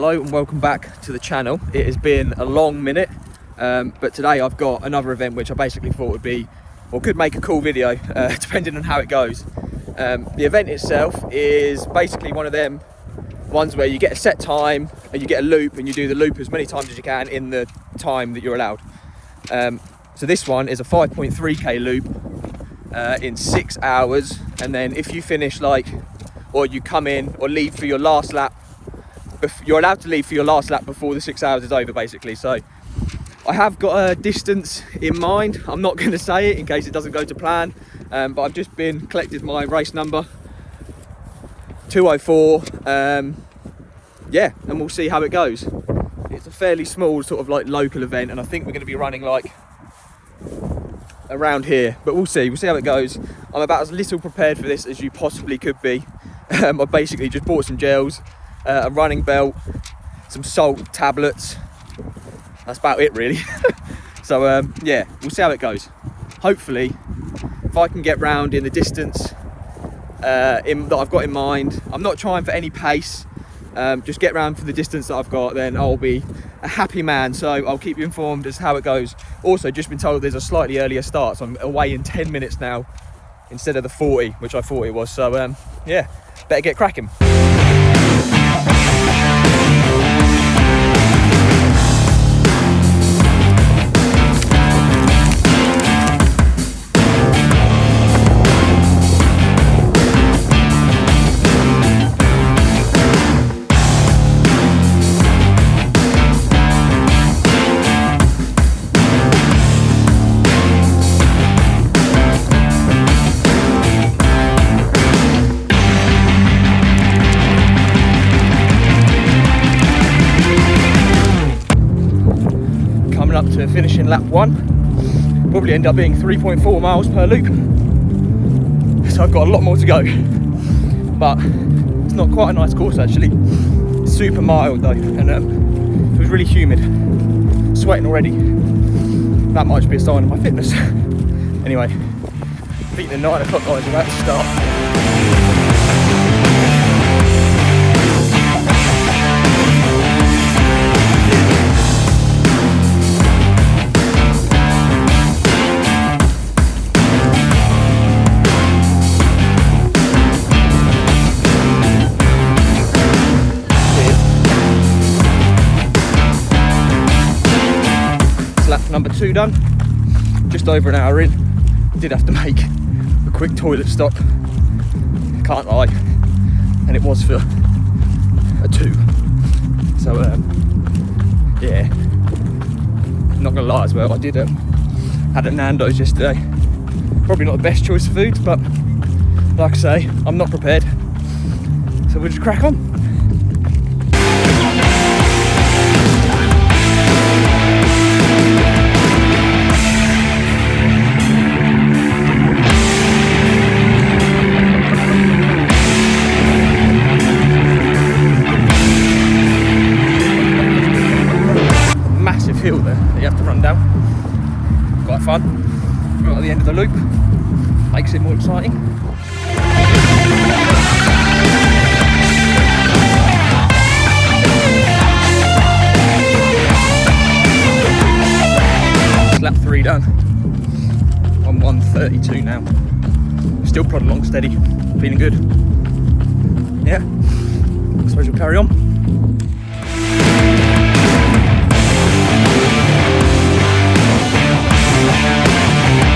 Hello and welcome back to the channel. It has been a long minute, but today I've got another event which I basically thought would be, or could make a cool video, depending on how it goes. The event itself is basically one of them ones where you get a set time and you get a loop and you do the loop as many times as you can in the time that you're allowed. So this one is a 5.3k loop in 6 hours, and then if you finish or you come in or leave for your last lap, you're allowed to leave for your last lap before the 6 hours is over basically. So I have got a distance in mind. I'm not going to say it in case it doesn't go to plan, but I've just collected my race number 204. Yeah, and we'll see how it goes. It's a fairly small sort of local event, and I think we're going to be running around here, but we'll see how it goes. I'm about as little prepared for this as you possibly could be. I basically just bought some gels, a running belt, some salt tablets. That's about it really. So yeah, we'll see how it goes. Hopefully if I can get round in the distance that I've got in mind, I'm not trying for any pace, just get round for the distance that I've got, then I'll be a happy man. So I'll keep you informed as to how it goes. Also just been told there's a slightly earlier start, so I'm away in 10 minutes now instead of the 40 which I thought it was. So yeah, better get cracking. Up to finishing lap 1, probably end up being 3.4 miles per loop, so I've got a lot more to go, but it's not quite a nice course actually. It's super mild though, and it was really humid, sweating already. That might be a sign of my fitness. Anyway, beating the 9 o'clock guys about to start. Number 2 done, just over an hour in. Did have to make a quick toilet stop, can't lie, and it was for a 2. So yeah, not gonna lie as well, I did had a Nando's yesterday. Probably not the best choice of food, but like I say, I'm not prepared, so we'll just crack on. Hill there that you have to run down. Quite fun. Right at the end of the loop, makes it more exciting. Lap 3 done. I'm 1:32 now. Still plodding along steady, feeling good. Yeah, I suppose we'll carry on.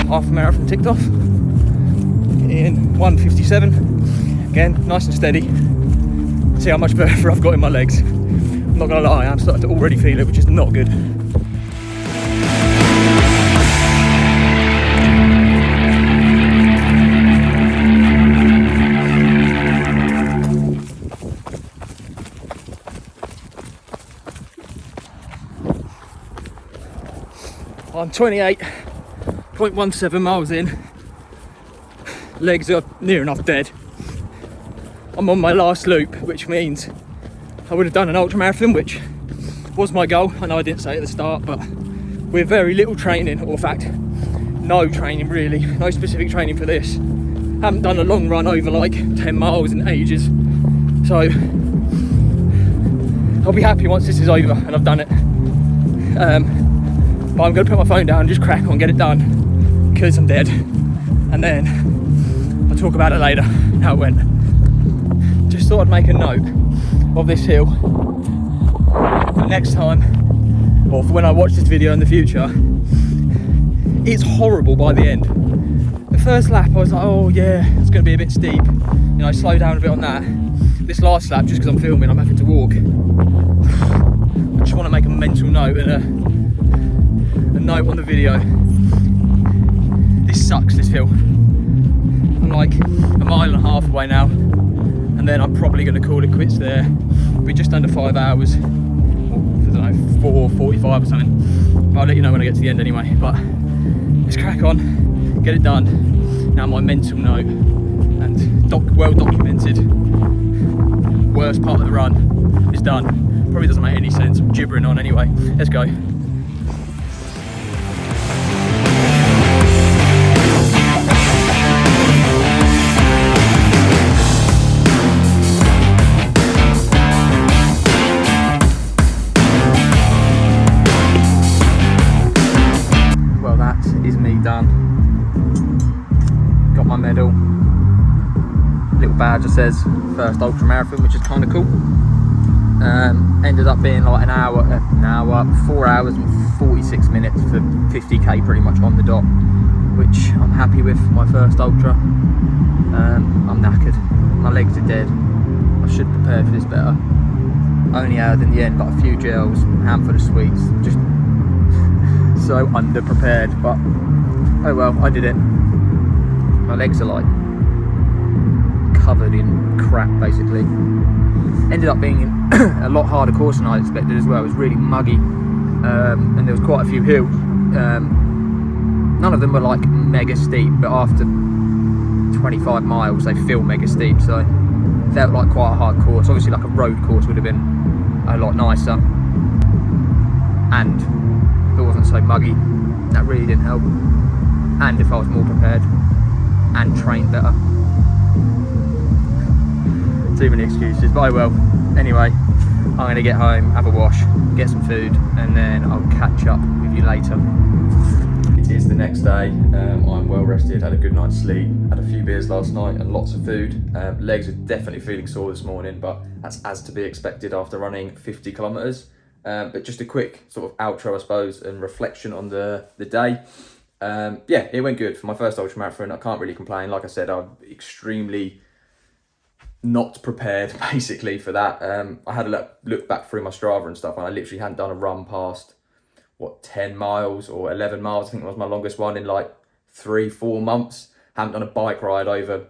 Half a marathon ticked off in 1:57. Again, nice and steady. See how much further I've got in my legs. I'm not gonna lie, I'm starting to already feel it, which is not good. I'm 28.17 miles in. Legs are near enough dead. I'm on my last loop, which means I would have done an ultra marathon, which was my goal. I know I didn't say at the start, but with very little training, or in fact no training really, no specific training for this. Haven't done a long run over like 10 miles in ages, so I'll be happy once this is over and I've done it. But I'm gonna put my phone down and just crack on, get it done, because I'm dead. And then I'll talk about it later, how it went. Just thought I'd make a note of this hill for next time, or for when I watch this video in the future. It's horrible by the end. The first lap I was like, oh yeah, it's gonna be a bit steep. You know, I slow down a bit on that. This last lap, just because I'm filming, I'm having to walk. I just want to make a mental note and a note on the video. This sucks, this hill. I'm like a mile and a half away now, and then I'm probably going to call it quits there. We're just under 5 hours, or, I don't know, 4:45 or something. I'll let you know when I get to the end anyway. But let's crack on, get it done. Now my mental note, and well documented, worst part of the run is done. Probably doesn't make any sense, I'm gibbering on anyway. Let's go. Well, that is me done. Got my medal. Little badge that says first ultra marathon, which is kind of cool. Ended up being like an hour, 4 hours and 46 minutes for 50k pretty much on the dot, which I'm happy with for my first ultra. I'm knackered, my legs are dead. I should prepare for this better. Only had in the end like a few gels, a handful of sweets, just so under-prepared, but oh well, I did it. My legs are like covered in crap basically. Ended up being a lot harder course than I expected as well. It was really muggy, and there was quite a few hills. None of them were like mega steep, but after 25 miles they feel mega steep, so it felt like quite a hard course. Obviously like a road course would have been a lot nicer, and if it wasn't so muggy, that really didn't help. And if I was more prepared and trained better. Too many excuses, but I will. Anyway, I'm going to get home, have a wash, get some food, and then I'll catch up with you later. It is the next day. I'm well rested, had a good night's sleep, had a few beers last night and lots of food. Legs are definitely feeling sore this morning, but that's as to be expected after running 50 kilometers. But just a quick sort of outro, I suppose, and reflection on the day. Yeah, it went good for my first ultramarathon. I can't really complain. Like I said, I'm extremely not prepared basically for that. I had a look back through my Strava and stuff, and I literally hadn't done a run past 10 miles or 11 miles. I think it was my longest one in like 3-4 months. Haven't done a bike ride over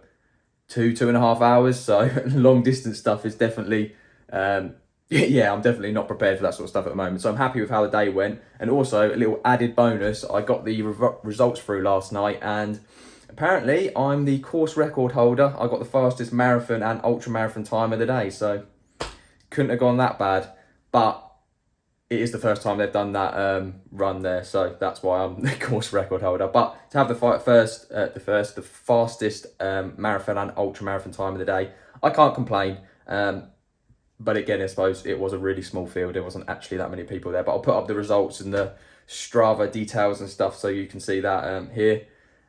2.5 hours, so long distance stuff is definitely yeah, I'm definitely not prepared for that sort of stuff at the moment. So I'm happy with how the day went. And also a little added bonus, I got the results through last night, and apparently I'm the course record holder. I got the fastest marathon and ultra marathon time of the day, so couldn't have gone that bad. But it is the first time they've done that run there, so that's why I'm the course record holder. But to have the fastest marathon and ultra marathon time of the day, I can't complain. But again, I suppose it was a really small field. There wasn't actually that many people there. But I'll put up the results and the Strava details and stuff so you can see that here.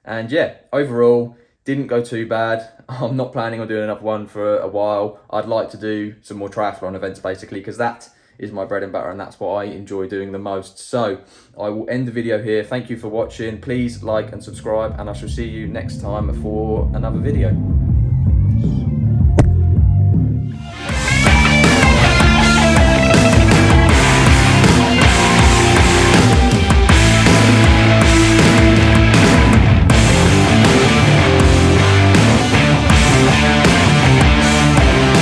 And yeah, overall, didn't go too bad. I'm not planning on doing another one for a while. I'd like to do some more triathlon events basically, because that is my bread and butter and that's what I enjoy doing the most. So I will end the video here. Thank you for watching. Please like and subscribe, and I shall see you next time for another video.